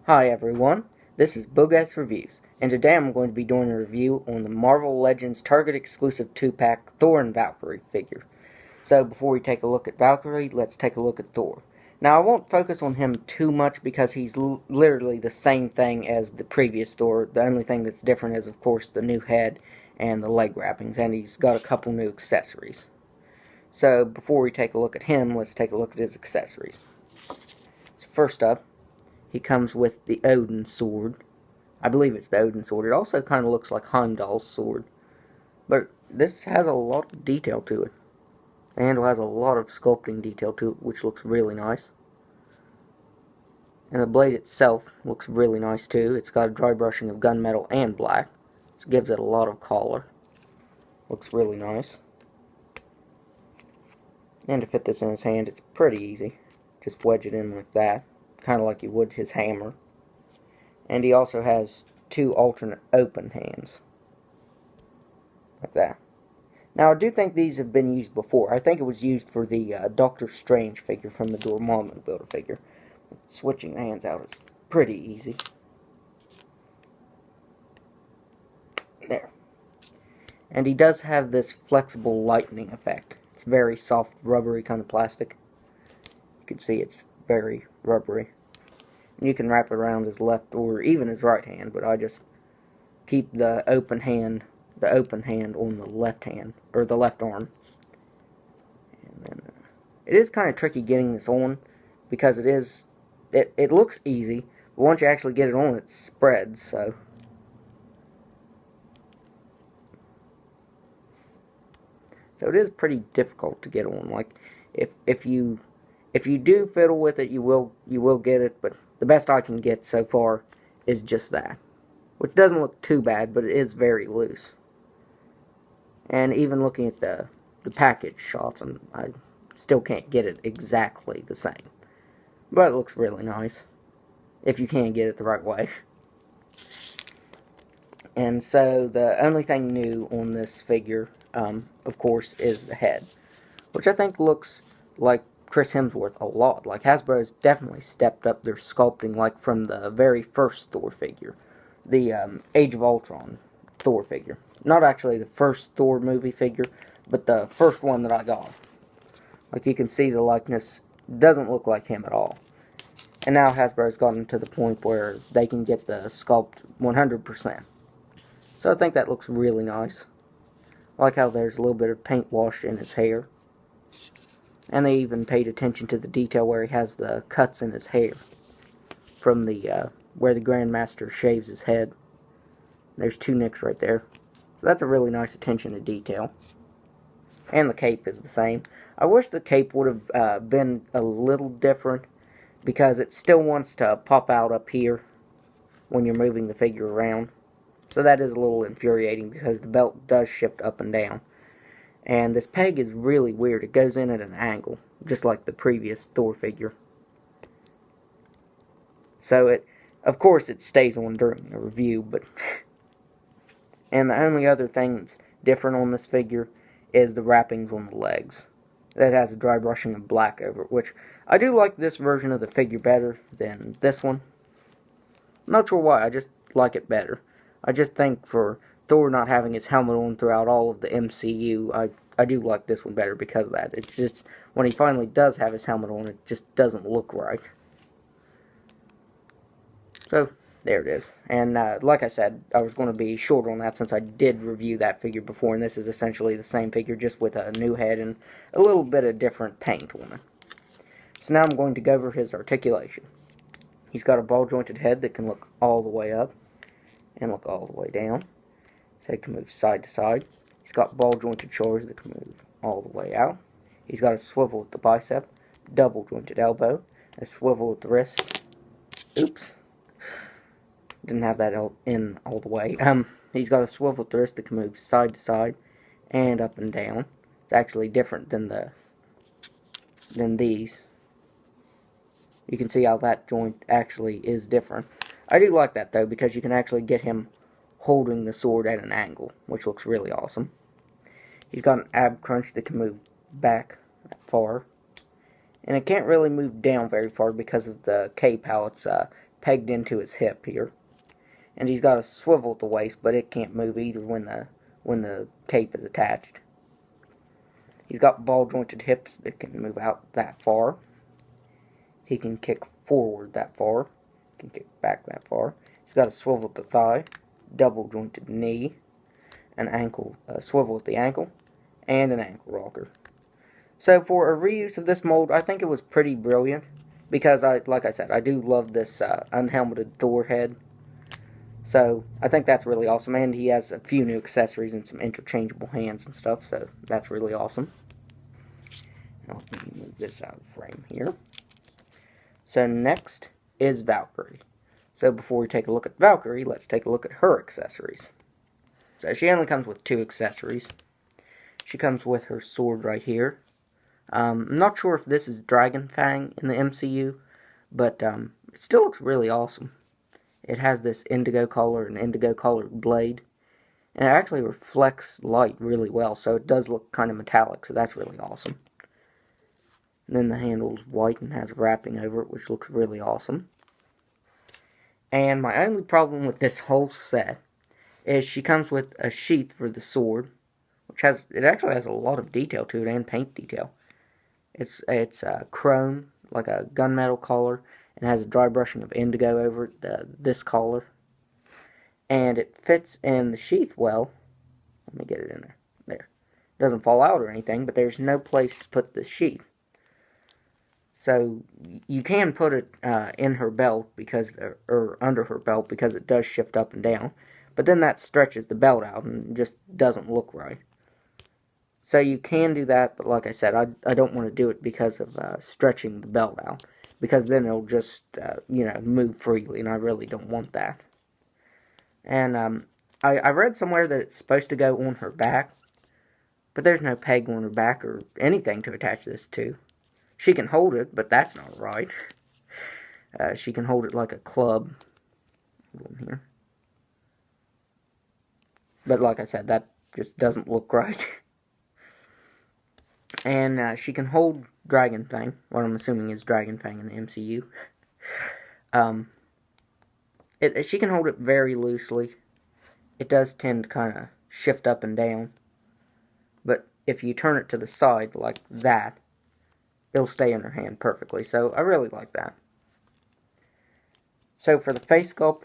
Hi everyone, this is Bogas Reviews, and today I'm going to be doing a review on the Marvel Legends Target exclusive 2-pack Thor and Valkyrie figure. So before we take a look at Valkyrie, let's take a look at Thor. Now I won't focus on him too much because he's literally the same thing as the previous Thor. The only thing that's different is of course the new head and the leg wrappings, and he's got a couple new accessories. So before we take a look at him, let's take a look at his accessories. So first up, he comes with the Odin sword. I believe it's the Odin sword. It also kind of looks like Heimdall's sword. But this has a lot of detail to it. The handle has a lot of sculpting detail to it, which looks really nice. And the blade itself looks really nice too. It's got a dry brushing of gunmetal and black. This gives it a lot of color. Looks really nice. And to fit this in his hand, it's pretty easy. Just wedge it in like that, kind of like you would his hammer. And he also has two alternate open hands, like that. Now, I do think these have been used before. I think it was used for the Doctor Strange figure from the Dormammu Builder figure. Switching the hands out is pretty easy. There. And he does have this flexible lightning effect. It's very soft, rubbery kind of plastic. You can see it's very rubbery. You can wrap it around his left or even his right hand, but I just keep the open hand on the left hand, or the left arm. And then it is kind of tricky getting this on because it looks easy, but once you actually get it on, it spreads. So it is pretty difficult to get on. Like if you do fiddle with it, you will get it, but the best I can get so far is just that, which doesn't look too bad, but it is very loose. And even looking at the package shots, I still can't get it exactly the same, but it looks really nice if you can get it the right way. And so the only thing new on this figure, of course, is the head, which I think looks like Chris Hemsworth a lot. Like, Hasbro has definitely stepped up their sculpting, like from the very first Thor figure, the Age of Ultron Thor figure. Not actually the first Thor movie figure, but the first one that I got. Like, you can see the likeness doesn't look like him at all. And now Hasbro's gotten to the point where they can get the sculpt 100%. So I think that looks really nice. I like how there's a little bit of paint wash in his hair. And they even paid attention to the detail where he has the cuts in his hair from the where the Grandmaster shaves his head. There's two nicks right there. So that's a really nice attention to detail. And the cape is the same. I wish the cape would have been a little different because it still wants to pop out up here when you're moving the figure around. So that is a little infuriating because the belt does shift up and down. And this peg is really weird. It goes in at an angle, just like the previous Thor figure. So of course, it stays on during the review, but... And the only other thing that's different on this figure is the wrappings on the legs. That has a dry brushing of black over it, which I do like this version of the figure better than this one. I'm not sure why, I just like it better. I just think for Thor not having his helmet on throughout all of the MCU, I do like this one better because of that. It's just, when he finally does have his helmet on, it just doesn't look right. So, there it is. And like I said, I was going to be short on that since I did review that figure before, and this is essentially the same figure, just with a new head and a little bit of different paint on it. So now I'm going to go over his articulation. He's got a ball-jointed head that can look all the way up and look all the way down. So it can move side to side. He's got ball-jointed shoulders that can move all the way out. He's got a swivel at the bicep, double-jointed elbow, a swivel at the wrist. Oops. Didn't have that in all the way. He's got a swivel at the wrist that can move side to side and up and down. It's actually different than these. You can see how that joint actually is different. I do like that though, because you can actually get him holding the sword at an angle, which looks really awesome. He's got an ab crunch that can move back that far. And it can't really move down very far because of the cape, how it's pegged into his hip here. And he's got a swivel at the waist, but it can't move either when the cape is attached. He's got ball-jointed hips that can move out that far. He can kick forward that far. He can kick back that far. He's got a swivel at the thigh, double-jointed knee, an ankle swivel at the ankle, and an ankle rocker. So for a reuse of this mold, I think it was pretty brilliant because, like I said, I do love this unhelmeted Thor head. So I think that's really awesome, and he has a few new accessories and some interchangeable hands and stuff, so that's really awesome. Now let me move this out of the frame here. So next is Valkyrie. So before we take a look at Valkyrie, let's take a look at her accessories. So she only comes with 2 accessories. She comes with her sword right here. I'm not sure if this is Dragon Fang in the MCU, but it still looks really awesome. It has this indigo color and indigo colored blade, and it actually reflects light really well, so it does look kind of metallic, so that's really awesome. And then the handle's white and has wrapping over it, which looks really awesome. And my only problem with this whole set is she comes with a sheath for the sword, which actually has a lot of detail to it and paint detail. It's chrome, like a gunmetal color, and has a dry brushing of indigo over this collar. And it fits in the sheath well. Let me get it in there. There. It doesn't fall out or anything, but there's no place to put the sheath. So you can put it in her belt or under her belt because it does shift up and down. But then that stretches the belt out and just doesn't look right. So you can do that, but like I said, I don't want to do it because of stretching the belt out. Because then it'll just, move freely, and I really don't want that. And I read somewhere that it's supposed to go on her back, but there's no peg on her back or anything to attach this to. She can hold it, but that's not right. She can hold it like a club. Here. But like I said, that just doesn't look right. And she can hold Dragon Fang, what I'm assuming is Dragon Fang in the MCU. She can hold it very loosely. It does tend to kind of shift up and down. But if you turn it to the side like that, it'll stay in her hand perfectly. So I really like that. So for the face sculpt,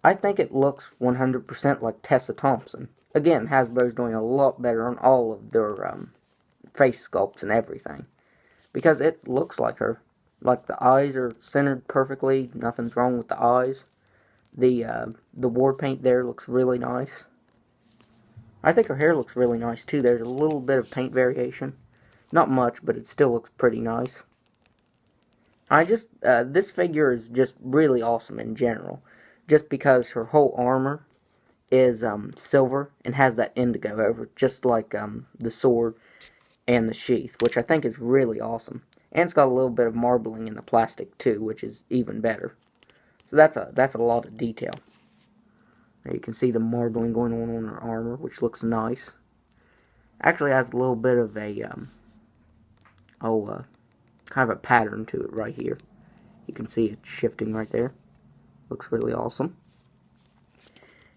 I think it looks 100% like Tessa Thompson. Again, Hasbro's doing a lot better on all of their face sculpts and everything. Because it looks like her. Like the eyes are centered perfectly. Nothing's wrong with the eyes. The war paint there looks really nice. I think her hair looks really nice too. There's a little bit of paint variation. Not much, but it still looks pretty nice. This figure is just really awesome in general. Just because her whole armor is silver and has that indigo over it, just like the sword and the sheath, which I think is really awesome. And it's got a little bit of marbling in the plastic too, which is even better. So that's a lot of detail. Now you can see the marbling going on her armor, which looks nice. Actually has a little bit of a kind of a pattern to it right here. You can see it shifting right there. Looks really awesome.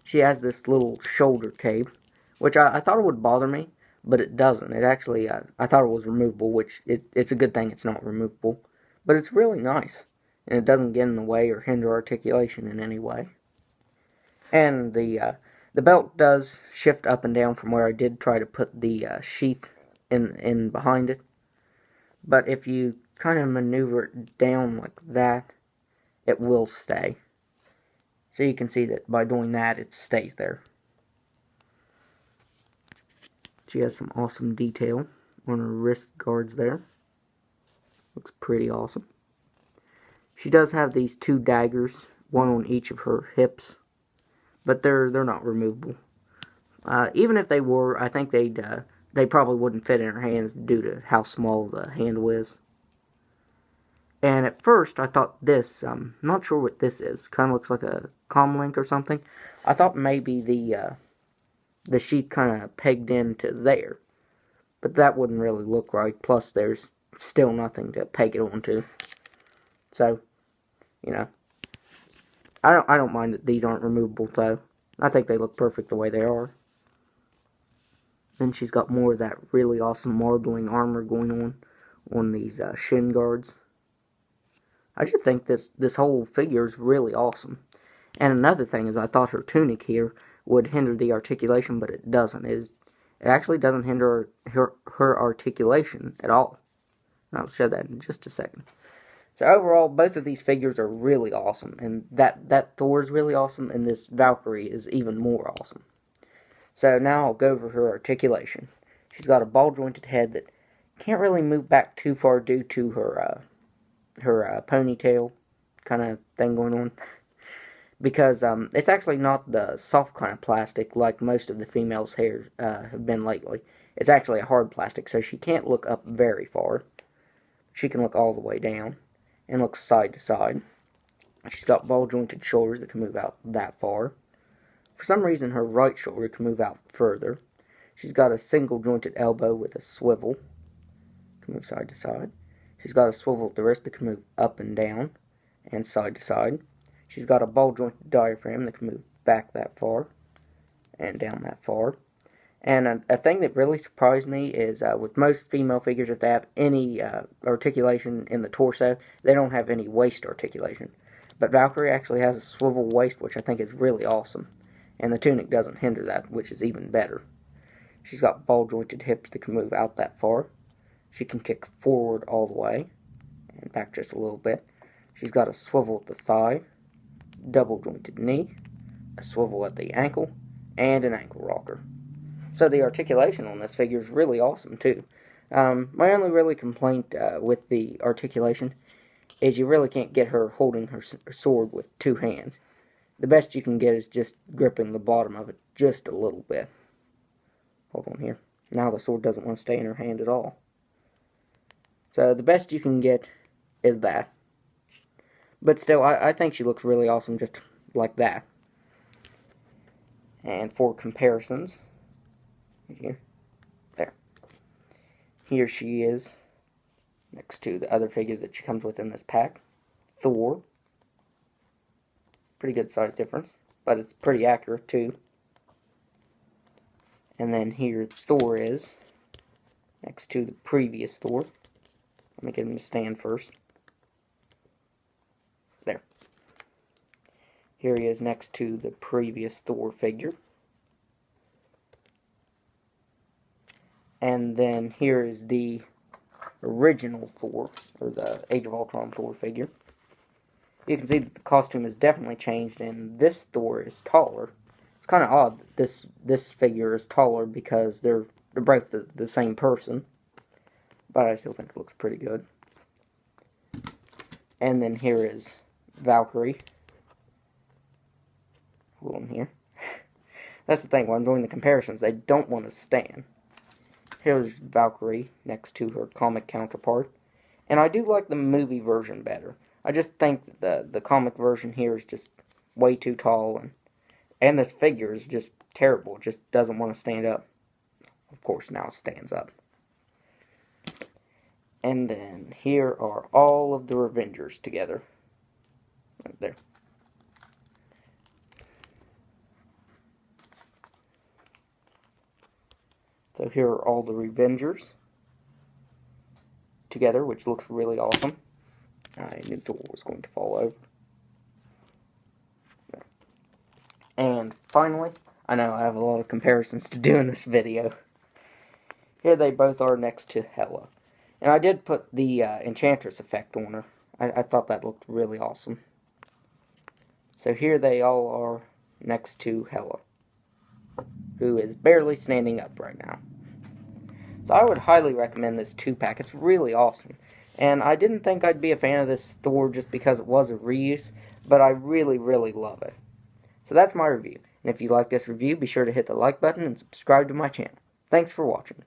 She has this little shoulder cape, which I thought it would bother me, but it doesn't. It actually, I thought it was removable, which it's a good thing it's not removable. But it's really nice, and it doesn't get in the way or hinder articulation in any way. And the belt does shift up and down from where I did try to put the sheath in behind it. But if you kind of maneuver it down like that, it will stay. So you can see that by doing that, it stays there. She has some awesome detail on her wrist guards there. Looks pretty awesome. She does have these 2 daggers, one on each of her hips, but they're not removable. Even if they were, I think they probably wouldn't fit in her hands due to how small the handle is. And at first, I thought this, not sure what this is, kind of looks like a comlink or something. I thought maybe the sheath kind of pegged into there. But that wouldn't really look right, plus there's still nothing to peg it onto. So, I don't mind that these aren't removable though. I think they look perfect the way they are. Then she's got more of that really awesome marbling armor going on these shin guards. I just think this whole figure is really awesome. And another thing is, I thought her tunic here would hinder the articulation, but it doesn't. It actually doesn't hinder her articulation at all. And I'll show that in just a second. So overall, both of these figures are really awesome, and that Thor is really awesome, and this Valkyrie is even more awesome. So now I'll go over her articulation. She's got a ball-jointed head that can't really move back too far due to her ponytail kind of thing going on. Because it's actually not the soft kind of plastic like most of the females' hairs have been lately. It's actually a hard plastic, so she can't look up very far. She can look all the way down and look side to side. She's got ball-jointed shoulders that can move out that far. For some reason, her right shoulder can move out further. She's got a single-jointed elbow with a swivel. Can move side to side. She's got a swivel at the wrist that can move up and down and side to side. She's got a ball-jointed diaphragm that can move back that far and down that far. And a thing that really surprised me is with most female figures, if they have any articulation in the torso, they don't have any waist articulation. But Valkyrie actually has a swivel waist, which I think is really awesome. And the tunic doesn't hinder that, which is even better. She's got ball-jointed hips that can move out that far. She can kick forward all the way and back just a little bit. She's got a swivel at the thigh, double-jointed knee, a swivel at the ankle, and an ankle rocker. So the articulation on this figure is really awesome too. My only really complaint with the articulation is you really can't get her holding her sword with two hands. The best you can get is just gripping the bottom of it just a little bit. Hold on here. Now the sword doesn't want to stay in her hand at all. So the best you can get is that. But still, I think she looks really awesome just like that. And for comparisons, here, there. Here she is, next to the other figure that she comes with in this pack, Thor. Pretty good size difference, but it's pretty accurate too. And then here Thor is, next to the previous Thor. Let me get him to stand first. There. Here he is next to the previous Thor figure. And then here is the original Thor, or the Age of Ultron Thor figure. You can see that the costume has definitely changed, and this Thor is taller. It's kind of odd that this figure is taller because they're both the same person. But I still think it looks pretty good. And then here is Valkyrie. Hold on here. That's the thing, when I'm doing the comparisons, they don't want to stand. Here's Valkyrie next to her comic counterpart. And I do like the movie version better. I just think the comic version here is just way too tall. And this figure is just terrible. It just doesn't want to stand up. Of course, now it stands up. And then here are all of the Revengers together. Right there. So here are all the Revengers together, which looks really awesome. I knew Thor was going to fall over. There. And finally, I know I have a lot of comparisons to do in this video. Here they both are next to Hela. And I did put the Enchantress effect on her. I thought that looked really awesome. So here they all are next to Hela, who is barely standing up right now. So I would highly recommend this 2-pack. It's really awesome. And I didn't think I'd be a fan of this Thor just because it was a reuse, but I really, really love it. So that's my review. And if you like this review, be sure to hit the like button and subscribe to my channel. Thanks for watching.